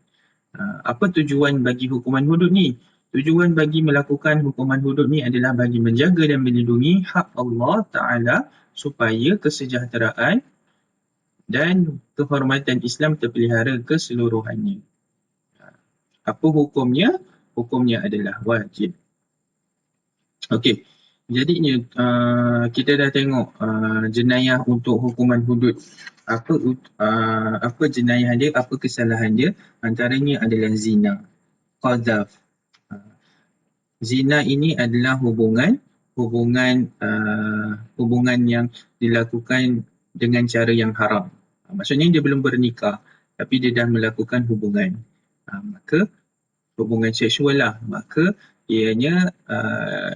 [SPEAKER 1] Apa tujuan bagi hukuman hudud ni? Tujuan bagi melakukan hukuman hudud ni adalah bagi menjaga dan melindungi hak Allah Ta'ala supaya kesejahteraan dan kehormatan Islam terpelihara keseluruhannya. Apa hukumnya? Hukumnya adalah wajib. Okey. Jadinya kita dah tengok jenayah untuk hukuman hudud. Apa jenayah dia, apa kesalahan dia? Antaranya adalah zina, qadzaf. Zina ini adalah hubungan yang dilakukan dengan cara yang haram. Maksudnya dia belum bernikah tapi dia dah melakukan hubungan. Maka hubungan seksual lah. Maka ianya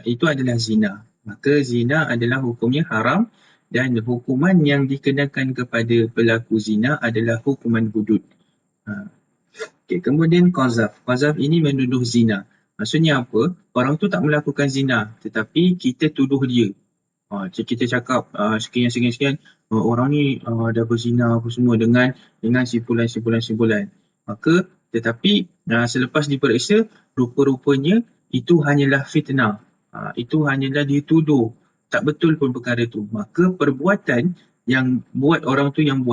[SPEAKER 1] itu adalah zina. Maka zina adalah hukumnya haram dan hukuman yang dikenakan kepada pelaku zina adalah hukuman hudud. Okay, kemudian qadzaf. Qadzaf ini menuduh zina. Maksudnya apa? Orang tu tak melakukan zina tetapi kita tuduh dia. Kita cakap sekian, orang ni dah berzina apa semua dengan simpulan. Maka tetapi selepas diperiksa rupa-rupanya itu hanyalah fitnah. Itu hanyalah dituduh. Tak betul pun perkara tu. Maka perbuatan yang buat orang tu yang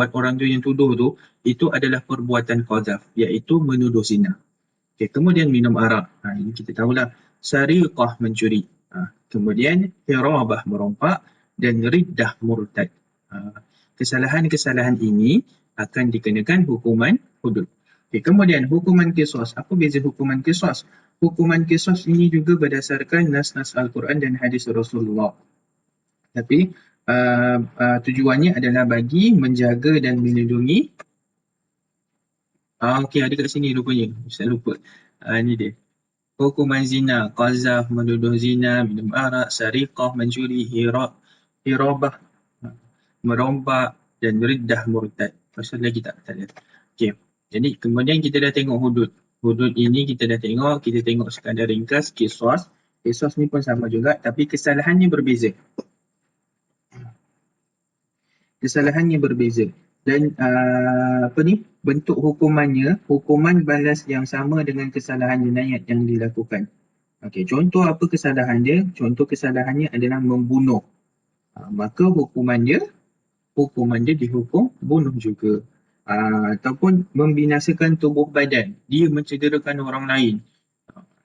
[SPEAKER 1] tuduh tu, itu adalah perbuatan qadzaf, iaitu menuduh zina. Okay, kemudian minum arak. Ini kita tahulah. Sariqah mencuri. Kemudian hirabah merompak dan riddah murtad. Kesalahan-kesalahan ini akan dikenakan hukuman hudud. Okay, kemudian hukuman qisas. Apa beza hukuman qisas? Hukuman qisas ini juga berdasarkan nas-nas Al-Quran dan hadis Rasulullah. Tapi tujuannya adalah bagi menjaga dan melindungi. Okey, ada kat sini rupanya. Saya lupa. Ini dia. Hukuman zina, qadzaf, menuduh zina, minum arak, sariqah, mencuri, hirabah, merompak dan riddah murtad. Pasal lagi tak ada. Okey. Jadi kemudian kita dah tengok hudud. Hudud ini kita dah tengok, kita tengok sekadar ringkas, qisas. Qisas ni pun sama juga tapi kesalahannya berbeza. Dan bentuk hukumannya, hukuman balas yang sama dengan kesalahan jenayat yang dilakukan. Okey, contoh apa kesalahan dia? Contoh kesalahannya adalah membunuh. Maka hukuman dia dihukum bunuh juga. Ataupun membinasakan tubuh badan. Dia mencederakan orang lain.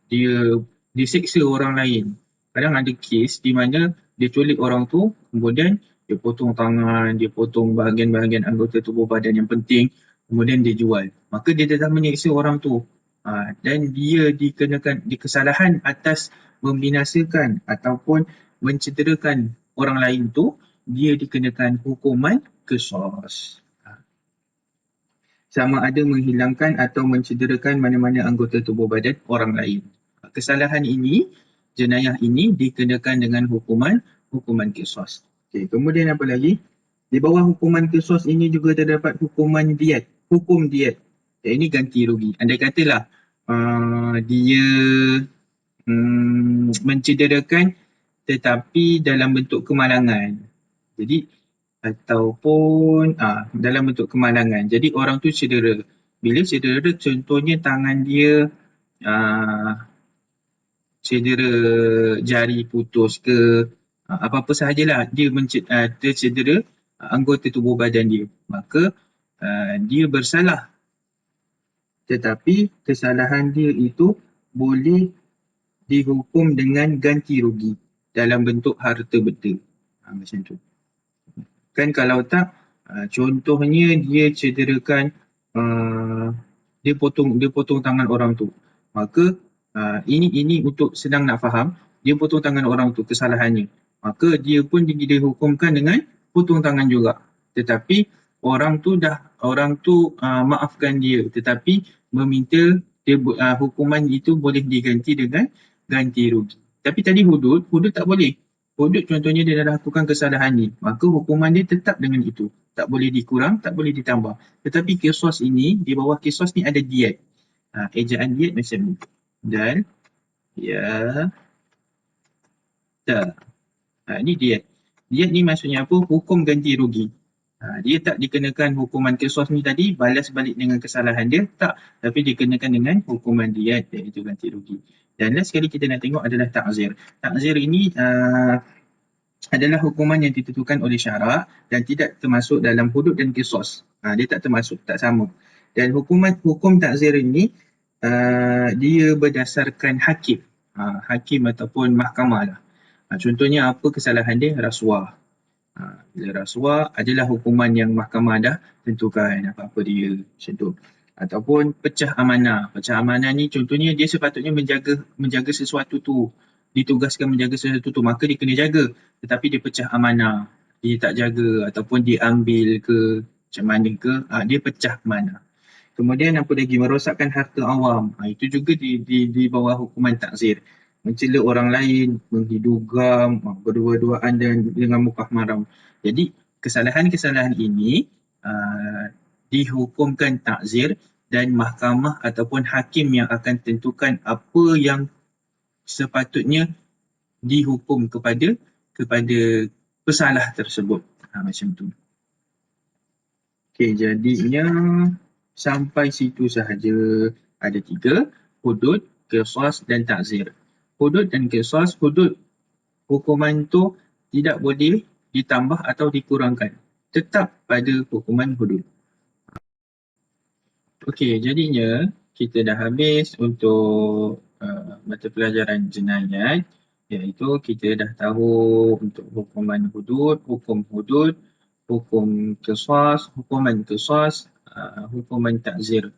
[SPEAKER 1] Dia disiksa orang lain. Kadang ada kes di mana dia culik orang tu, kemudian dia potong tangan, dia potong bahagian-bahagian anggota tubuh badan yang penting, kemudian dia jual. Maka dia telah menyiksa orang tu. Dan dia dikenakan kesalahan atas membinasakan ataupun mencederakan orang lain tu, dia dikenakan hukuman qisas. Sama ada menghilangkan atau mencederakan mana-mana anggota tubuh badan orang lain. Kesalahan ini, jenayah ini dikenakan dengan hukuman qisas. Okey, kemudian apa lagi? Di bawah hukuman qisas ini juga terdapat hukuman diat, hukum diat. Ini ganti rugi. Andai katalah dia mencederakan tetapi dalam bentuk kemalangan. Jadi ataupun dalam bentuk kemalangan. Jadi orang tu cedera. Bila cedera, contohnya tangan dia cedera jari putus ke, apa-apa sahajalah dia tercedera anggota tubuh badan dia. Maka dia bersalah. Tetapi kesalahan dia itu boleh dihukum dengan ganti rugi dalam bentuk harta benda. Macam tu. Kan kalau tak, contohnya dia cederakan, dia potong tangan orang tu. Maka ini untuk senang nak faham, dia potong tangan orang tu, kesalahannya. Maka dia pun dihukumkan dengan potong tangan juga. Tetapi orang tu maafkan dia, tetapi meminta hukuman itu boleh diganti dengan ganti rugi. Tapi tadi hudud tak boleh. Hudud contohnya dia dah lakukan kesalahan ni, maka hukuman dia tetap dengan itu. Tak boleh dikurang, tak boleh ditambah. Tetapi qisas ini, di bawah qisas ni ada diat. Ejaan diat macam ni. Dan ini diat. Diat ni maksudnya apa? Hukum ganti rugi. Dia tak dikenakan hukuman qisas ni tadi, balas balik dengan kesalahan dia, tak. Tapi dikenakan dengan hukuman diat, iaitu ganti rugi. Dan last sekali kita nak tengok adalah ta'zir. Ta'zir ini adalah hukuman yang ditentukan oleh syarak dan tidak termasuk dalam hudud dan qisas. Dia tak termasuk, tak sama. Dan hukum ta'zir ini dia berdasarkan hakim. Hakim ataupun mahkamah lah. Contohnya apa kesalahan dia? Rasuah. Bila rasuah adalah hukuman yang mahkamah dah tentukan apa-apa dia, macam tu. Ataupun pecah amanah. Pecah amanah ni contohnya dia sepatutnya menjaga sesuatu tu. Ditugaskan menjaga sesuatu tu, maka dia kena jaga. Tetapi dia pecah amanah. Dia tak jaga ataupun diambil ke, macam mana ke, dia pecah amanah. Kemudian apa lagi? Merosakkan harta awam. Itu juga di bawah hukuman ta'zir. Mencela orang lain, menghidugam, berdua-duaan dengan mukah maram. Jadi kesalahan-kesalahan ini dihukumkan ta'zir dan mahkamah ataupun hakim yang akan tentukan apa yang sepatutnya dihukum kepada pesalah tersebut. Macam tu. Okey, jadinya sampai situ sahaja. Ada 3, hudud, qisas dan ta'zir. Hudud dan qisas, hudud hukuman tu tidak boleh ditambah atau dikurangkan. Tetap pada hukuman hudud. Okey, jadinya kita dah habis untuk mata pelajaran jenayat, iaitu kita dah tahu untuk hukuman hudud, hukum hudud, hukum qisas, hukuman qisas, hukuman ta'zir.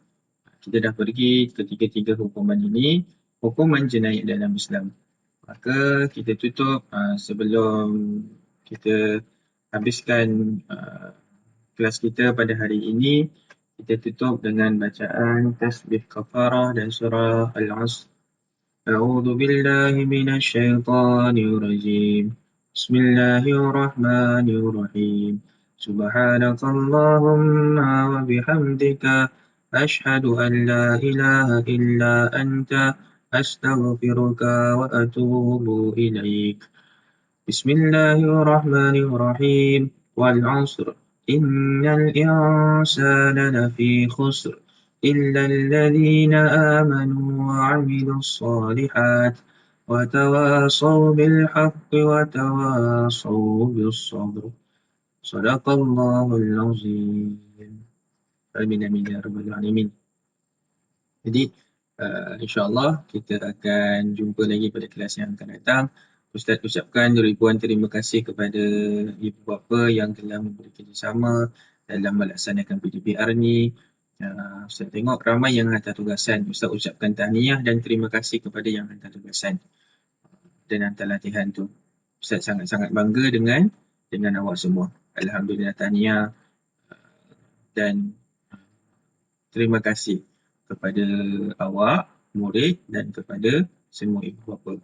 [SPEAKER 1] Kita dah pergi ketiga-tiga hukuman ini, hukuman jenayat dalam Islam. Maka kita tutup sebelum kita habiskan kelas kita pada hari ini. Kita tutup dengan bacaan tasbih kafarah dan surah Al-Asr. A'udzu billahi minasy syaithanir rajim. Bismillahirrahmanirrahim. Subhanakallahumma wa bihamdika asyhadu an la ilaha illa anta astaghfiruka wa atubu ilaik. Bismillahirrahmanirrahim. Wal 'asr. Innal insana lafi khusr illa alladhina amanu wa 'amilus shalihat وتواصوا بالحق وتواصوا بالصبر. صدق الله العظيم. Amin amin ya rabbal alamin. Jadi insya-Allah kita akan jumpa lagi pada kelas yang akan datang. Ustaz ucapkan ribuan terima kasih kepada ibu bapa yang telah memberi kerjasama dalam melaksanakan PDPR ni. Ustaz tengok ramai yang hantar tugasan. Ustaz ucapkan tahniah dan terima kasih kepada yang hantar tugasan dan hantar latihan tu. Ustaz sangat-sangat bangga dengan awak semua. Alhamdulillah, tahniah dan terima kasih kepada awak, murid dan kepada semua ibu bapa.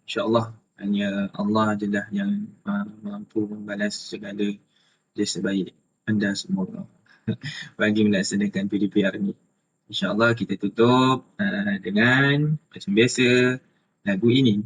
[SPEAKER 1] InsyaAllah hanya Allah adalah yang mampu membalas segala jasa baik anda semua bagi melaksanakan PDPR ni. InsyaAllah kita tutup dengan macam biasa lagu ini.